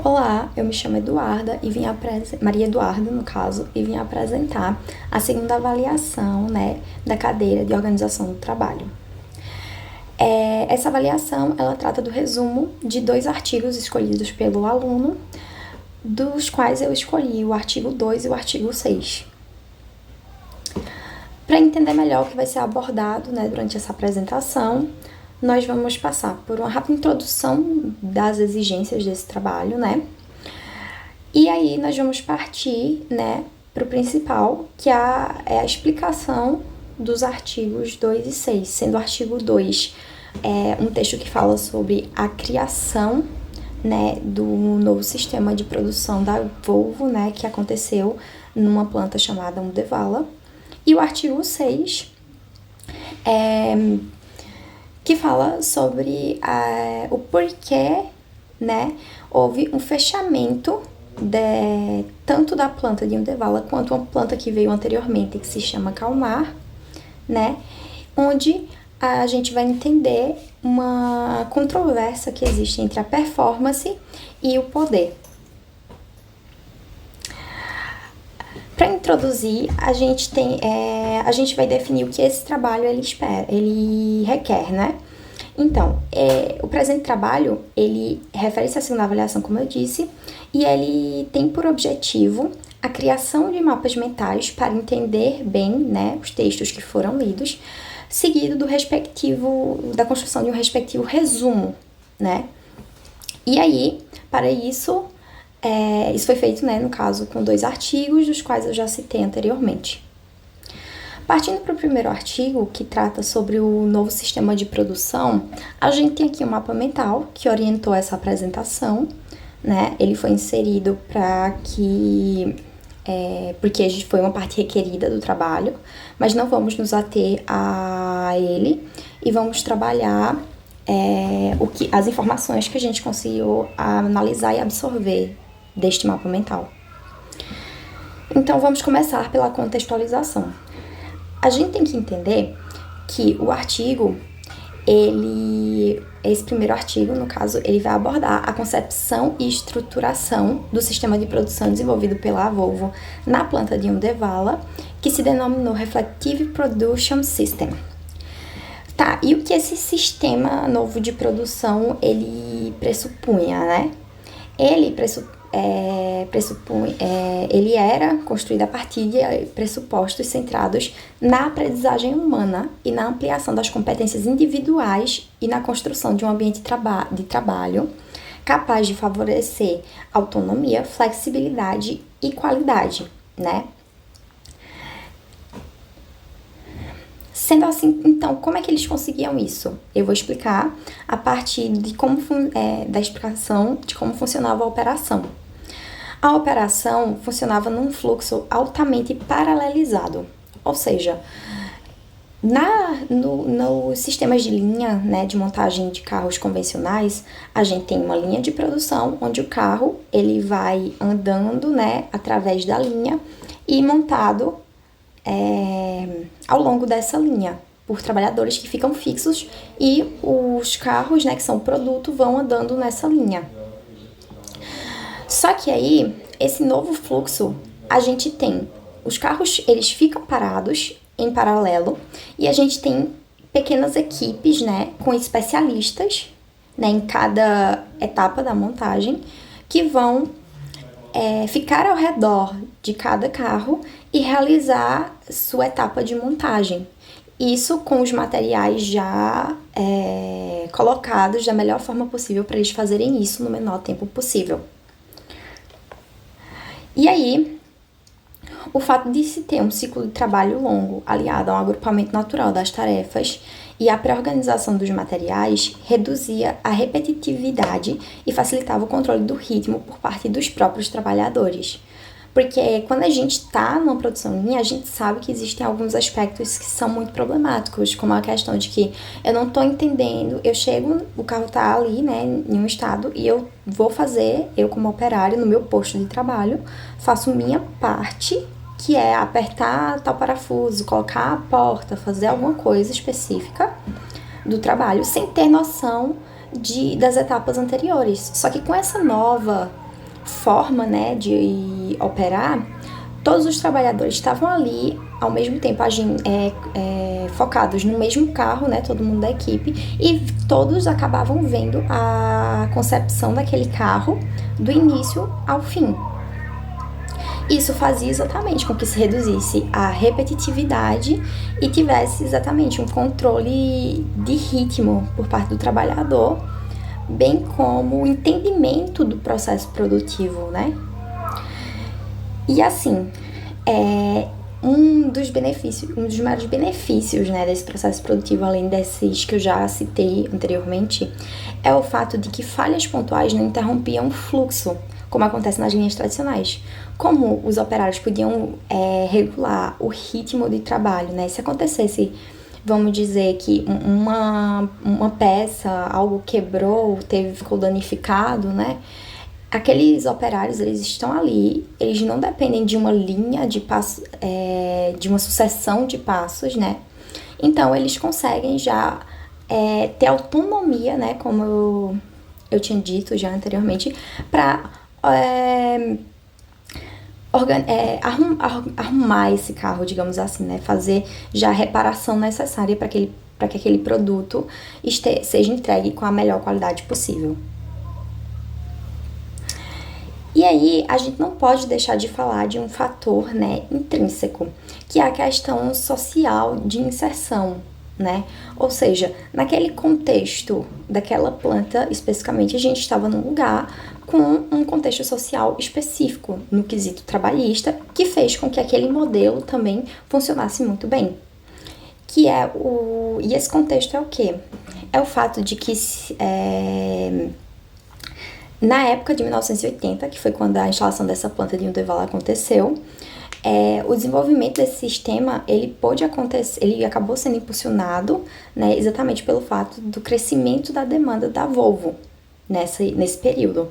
Olá, eu me chamo Eduarda e Maria Eduarda, no caso, e vim apresentar a segunda avaliação, da cadeira de organização do trabalho. Essa avaliação, ela trata do resumo de 2 artigos escolhidos pelo aluno, dos quais eu escolhi o artigo 2 e o artigo 6. Para entender melhor o que vai ser abordado, durante essa apresentação, nós vamos passar por uma rápida introdução das exigências desse trabalho, E aí nós vamos partir, para o principal, que é a explicação dos artigos 2 e 6, sendo o artigo 2 um texto que fala sobre a criação, do novo sistema de produção da Volvo, que aconteceu numa planta chamada Uddevalla. E o artigo 6 que fala sobre o porquê, houve um fechamento tanto da planta de Uddevalla quanto uma planta que veio anteriormente, que se chama Kalmar, onde a gente vai entender uma controvérsia que existe entre a performance e o poder. Para introduzir, a gente vai definir o que esse trabalho ele requer, Então, o presente trabalho, ele refere-se à segunda avaliação, como eu disse, e ele tem por objetivo a criação de mapas mentais para entender bem, os textos que foram lidos, seguido da construção de um respectivo resumo, E aí, para isso, isso foi feito, no caso, com 2 artigos, dos quais eu já citei anteriormente. Partindo para o primeiro artigo, que trata sobre o novo sistema de produção, a gente tem aqui um mapa mental que orientou essa apresentação, Ele foi inserido porque foi uma parte requerida do trabalho, mas não vamos nos ater a ele e vamos trabalhar as informações que a gente conseguiu analisar e absorver deste mapa mental. Então, vamos começar pela contextualização. A gente tem que entender que o artigo, esse primeiro artigo, no caso, ele vai abordar a concepção e estruturação do sistema de produção desenvolvido pela Volvo na planta de Uddevalla, que se denominou Reflective Production System. Tá, e o que esse sistema novo de produção, ele pressupunha, Ele era construído a partir de pressupostos centrados na aprendizagem humana e na ampliação das competências individuais e na construção de um ambiente de trabalho capaz de favorecer autonomia, flexibilidade e qualidade, Sendo assim, então, como é que eles conseguiam isso? Eu vou explicar a partir da explicação de como funcionava a operação. A operação funcionava num fluxo altamente paralelizado, ou seja, nos sistemas de linha, de montagem de carros convencionais, a gente tem uma linha de produção onde o carro ele vai andando, através da linha e montado ao longo dessa linha por trabalhadores que ficam fixos e os carros, que são o produto, vão andando nessa linha. Só que aí, esse novo fluxo, a gente tem os carros, eles ficam parados em paralelo e a gente tem pequenas equipes, com especialistas, em cada etapa da montagem, que vão ficar ao redor de cada carro e realizar sua etapa de montagem. Isso com os materiais já colocados da melhor forma possível para eles fazerem isso no menor tempo possível. E aí, o fato de se ter um ciclo de trabalho longo aliado a um agrupamento natural das tarefas e a pré-organização dos materiais reduzia a repetitividade e facilitava o controle do ritmo por parte dos próprios trabalhadores. Porque quando a gente está numa produção linha, a gente sabe que existem alguns aspectos que são muito problemáticos, como a questão de que eu não estou entendendo, eu chego, o carro está ali, em um estado, e eu vou fazer, eu como operário, no meu posto de trabalho, faço minha parte, que é apertar tal parafuso, colocar a porta, fazer alguma coisa específica do trabalho, sem ter noção das etapas anteriores. Só que com essa nova forma, né, de operar, todos os trabalhadores estavam ali ao mesmo tempo agindo, focados no mesmo carro, né, todo mundo da equipe, e todos acabavam vendo a concepção daquele carro do início ao fim. Isso fazia exatamente com que se reduzisse a repetitividade e tivesse exatamente um controle de ritmo por parte do trabalhador, bem como o entendimento do processo produtivo, né? E assim, um dos maiores benefícios, né, desse processo produtivo, além desses que eu já citei anteriormente, é o fato de que falhas pontuais não interrompiam o fluxo, como acontece nas linhas tradicionais. Como os operários podiam regular o ritmo de trabalho, né? Se acontecesse, vamos dizer que uma peça, algo quebrou, ficou danificado, né? Aqueles operários, eles estão ali, eles não dependem de uma linha de passos, de uma sucessão de passos, né? Então, eles conseguem já ter autonomia, né? Como eu tinha dito já anteriormente, para arrumar esse carro, digamos assim, né? Fazer já a reparação necessária para que aquele produto seja entregue com a melhor qualidade possível. E aí, a gente não pode deixar de falar de um fator, né, intrínseco, que é a questão social de inserção, né? Ou seja, naquele contexto daquela planta, especificamente, a gente estava num lugar com um contexto social específico, no quesito trabalhista, que fez com que aquele modelo também funcionasse muito bem. E esse contexto é o quê? É o fato de que na época de 1980, que foi quando a instalação dessa planta de Uddevala aconteceu, o desenvolvimento desse sistema, ele acabou sendo impulsionado, né, exatamente pelo fato do crescimento da demanda da Volvo nesse período.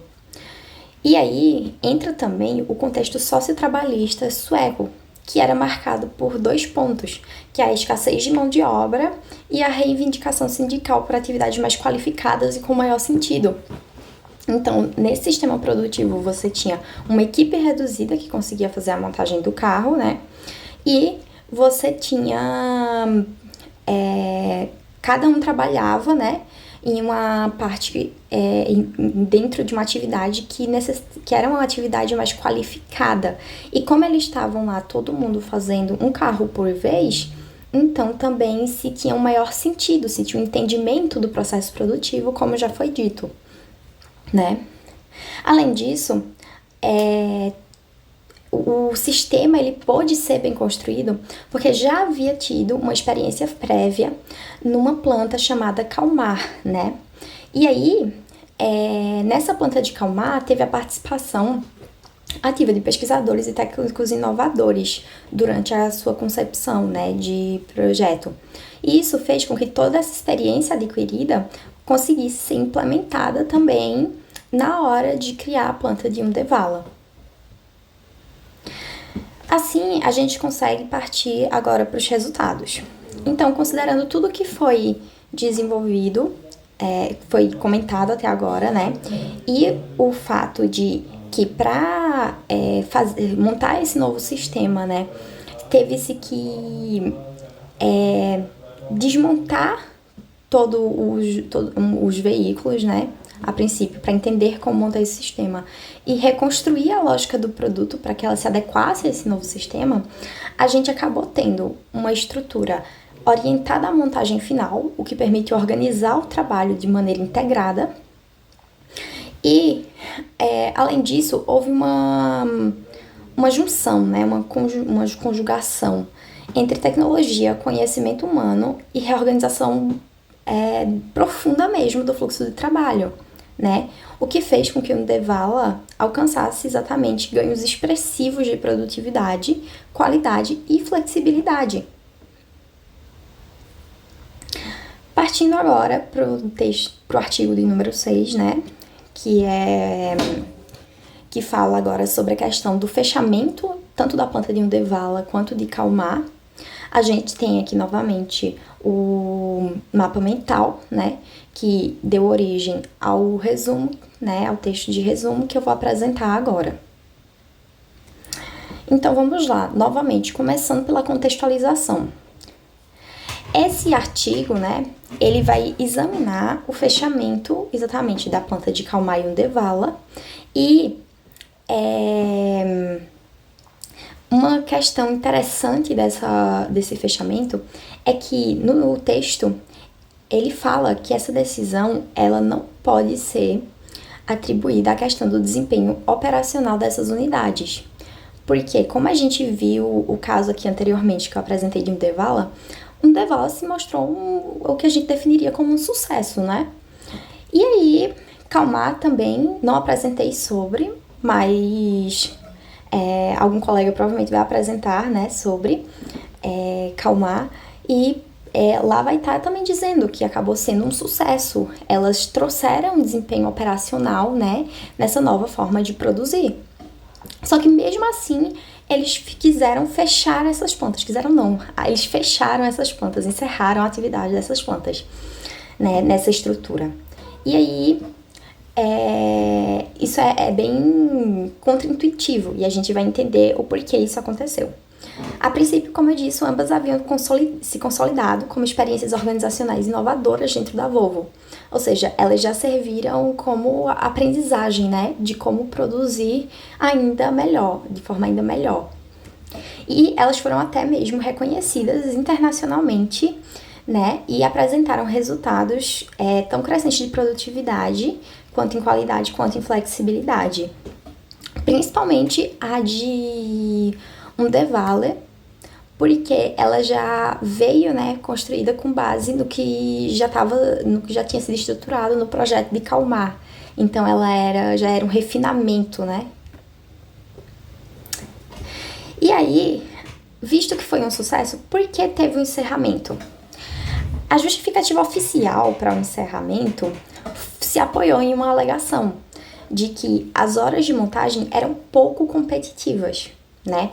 E aí entra também o contexto sociotrabalhista sueco, que era marcado por 2 pontos, que é a escassez de mão de obra e a reivindicação sindical por atividades mais qualificadas e com maior sentido. Então, nesse sistema produtivo, você tinha uma equipe reduzida que conseguia fazer a montagem do carro, né? E você tinha... cada um trabalhava, né? Em uma parte, dentro de uma atividade que era uma atividade mais qualificada. E como eles estavam lá, todo mundo fazendo um carro por vez, então também se tinha um maior sentido, se tinha um entendimento do processo produtivo, como já foi dito, né? Além disso, o sistema ele pôde ser bem construído porque já havia tido uma experiência prévia numa planta chamada Kalmar, né? E aí, nessa planta de Kalmar teve a participação ativa de pesquisadores e técnicos inovadores durante a sua concepção, né, de projeto. E isso fez com que toda essa experiência adquirida conseguisse ser implementada também na hora de criar a planta de Uddevala. Assim, a gente consegue partir agora para os resultados. Então, considerando tudo que foi desenvolvido, foi comentado até agora, né? E o fato de que para montar esse novo sistema, né, teve-se que desmontar todos os veículos, né, a princípio, para entender como montar esse sistema e reconstruir a lógica do produto para que ela se adequasse a esse novo sistema, a gente acabou tendo uma estrutura orientada à montagem final, o que permite organizar o trabalho de maneira integrada. E, além disso, houve uma junção, né, uma conjugação entre tecnologia, conhecimento humano e reorganização profunda mesmo do fluxo de trabalho, né? O que fez com que o Uddevala alcançasse exatamente ganhos expressivos de produtividade, qualidade e flexibilidade. Partindo agora para o artigo de número 6, né? Que fala agora sobre a questão do fechamento tanto da planta de Uddevala quanto de Kalmar. A gente tem aqui novamente o mapa mental, né, que deu origem ao resumo, né, ao texto de resumo que eu vou apresentar agora. Então vamos lá, novamente, começando pela contextualização. Esse artigo, né, ele vai examinar o fechamento exatamente da planta de Calmar Devala e uma questão interessante desse fechamento é que no texto ele fala que essa decisão ela não pode ser atribuída à questão do desempenho operacional dessas unidades. Porque, como a gente viu o caso aqui anteriormente que eu apresentei de um Devala se mostrou o que a gente definiria como um sucesso, né? E aí, Calmar também não apresentei sobre, mas algum colega provavelmente vai apresentar, né, sobre Calmar. E lá vai estar também dizendo que acabou sendo um sucesso. Elas trouxeram um desempenho operacional, né, nessa nova forma de produzir. Só que mesmo assim, eles quiseram fechar essas plantas. Quiseram não, eles fecharam essas plantas, encerraram a atividade dessas plantas, né, nessa estrutura. E aí, isso é bem contraintuitivo e a gente vai entender o porquê isso aconteceu. A princípio, como eu disse, ambas haviam se consolidado como experiências organizacionais inovadoras dentro da Volvo. Ou seja, elas já serviram como aprendizagem, né, de como produzir ainda melhor, de forma ainda melhor. E elas foram até mesmo reconhecidas internacionalmente, né, e apresentaram resultados tão crescentes de produtividade, quanto em qualidade, quanto em flexibilidade. Principalmente a de um Devala, porque ela já veio, né, construída com base no que já tinha sido estruturado no projeto de Calmar. Então ela já era um refinamento, né? E aí, visto que foi um sucesso, por que teve um encerramento? A justificativa oficial para o encerramento se apoiou em uma alegação de que as horas de montagem eram pouco competitivas, né?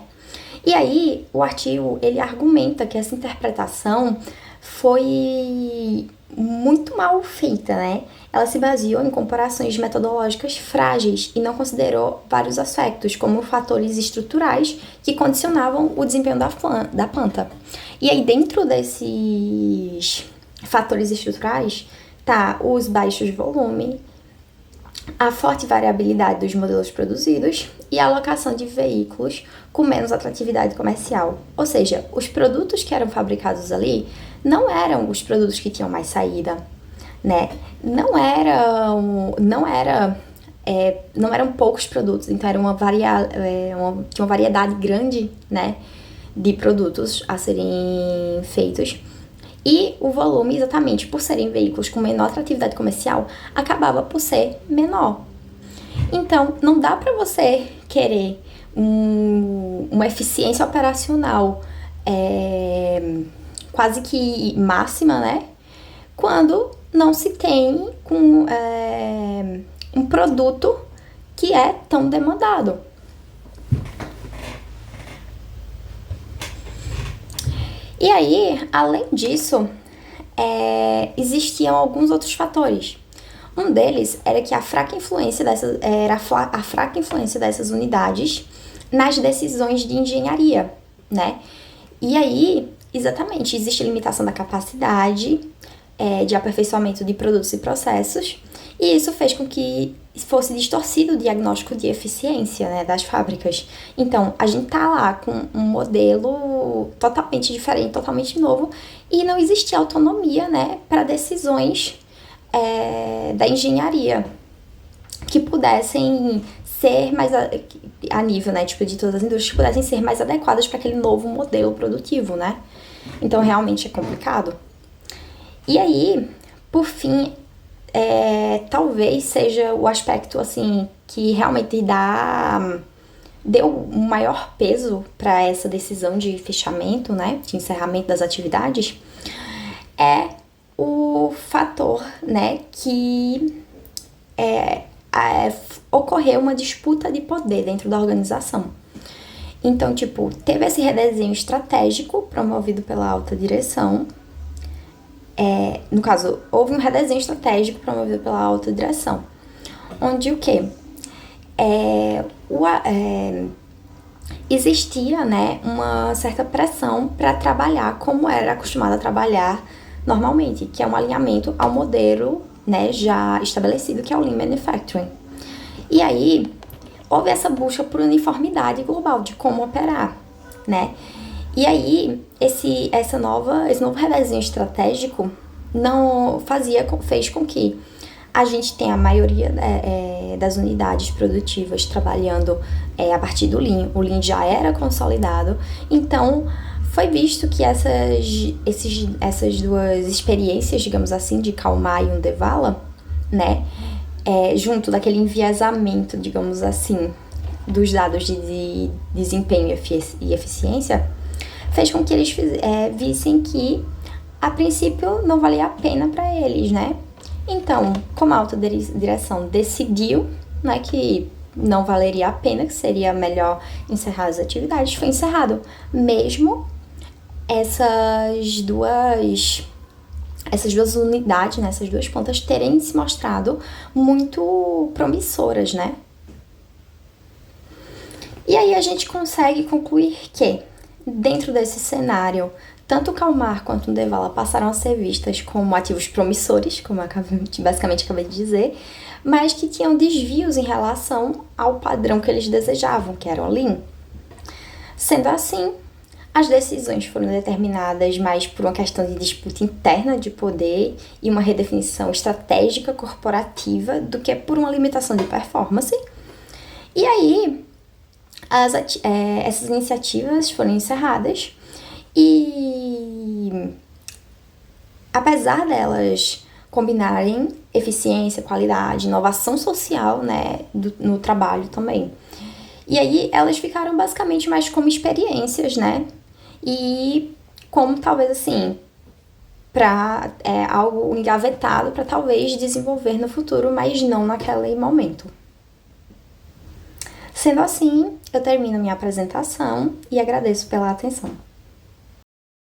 E aí, o artigo, ele argumenta que essa interpretação foi muito mal feita, né? Ela se baseou em comparações metodológicas frágeis e não considerou vários aspectos, como fatores estruturais que condicionavam o desempenho da planta. E aí, dentro desses fatores estruturais, tá os baixos volumes, a forte variabilidade dos modelos produzidos e a alocação de veículos com menos atratividade comercial. Ou seja, os produtos que eram fabricados ali não eram os produtos que tinham mais saída, né? Não eram poucos produtos, então era tinha uma variedade grande, né, de produtos a serem feitos. E o volume, exatamente por serem veículos com menor atratividade comercial, acabava por ser menor. Então, não dá para você querer uma eficiência operacional quase que máxima, né? Quando não se tem um produto que é tão demandado. E aí, além disso, existiam alguns outros fatores. Um deles era que a fraca influência dessas unidades nas decisões de engenharia, né? E aí, exatamente, existe limitação da capacidade de aperfeiçoamento de produtos e processos, e isso fez com que fosse distorcido o diagnóstico de eficiência, né, das fábricas. Então, a gente tá lá com um modelo totalmente diferente, totalmente novo, e não existia autonomia, né, para decisões da engenharia que pudessem ser mais a nível, né, tipo, de todas as indústrias, que pudessem ser mais adequadas para aquele novo modelo produtivo, né? Então, realmente é complicado. E aí, por fim, talvez seja o aspecto, assim, que realmente deu um maior peso para essa decisão de fechamento, né, de encerramento das atividades, é o fator, né, que ocorreu uma disputa de poder dentro da organização. Então, tipo, teve esse redesenho estratégico promovido pela alta direção. No caso, houve um redesenho estratégico promovido pela alta direção. Onde o quê? Existia, né, uma certa pressão para trabalhar como era acostumado a trabalhar normalmente, que é um alinhamento ao modelo, né, já estabelecido, que é o Lean Manufacturing. E aí, houve essa busca por uniformidade global de como operar, né? E aí, esse novo redesenho estratégico fez com que a gente tenha a maioria das unidades produtivas trabalhando a partir do Lean. O Lean já era consolidado, então foi visto que essas duas experiências, digamos assim, de Kalmar e Undevala, né, junto daquele enviesamento, digamos assim, dos dados de desempenho e eficiência, fez com que eles vissem que, a princípio, não valia a pena para eles, né? Então, como a alta direção decidiu, né, que não valeria a pena, que seria melhor encerrar as atividades, foi encerrado. Mesmo essas duas unidades, né, essas duas pontas terem se mostrado muito promissoras, né? E aí a gente consegue concluir que, dentro desse cenário, tanto o Kalmar quanto o Undevala passaram a ser vistas como ativos promissores, como eu basicamente acabei de dizer, mas que tinham desvios em relação ao padrão que eles desejavam, que era o Lean. Sendo assim, as decisões foram determinadas mais por uma questão de disputa interna de poder e uma redefinição estratégica corporativa do que por uma limitação de performance. E aí, essas iniciativas foram encerradas e, apesar delas combinarem eficiência, qualidade, inovação social, né, no trabalho também. E aí elas ficaram basicamente mais como experiências, né, e como talvez assim, para algo engavetado para talvez desenvolver no futuro, mas não naquele momento. Sendo assim, eu termino minha apresentação e agradeço pela atenção.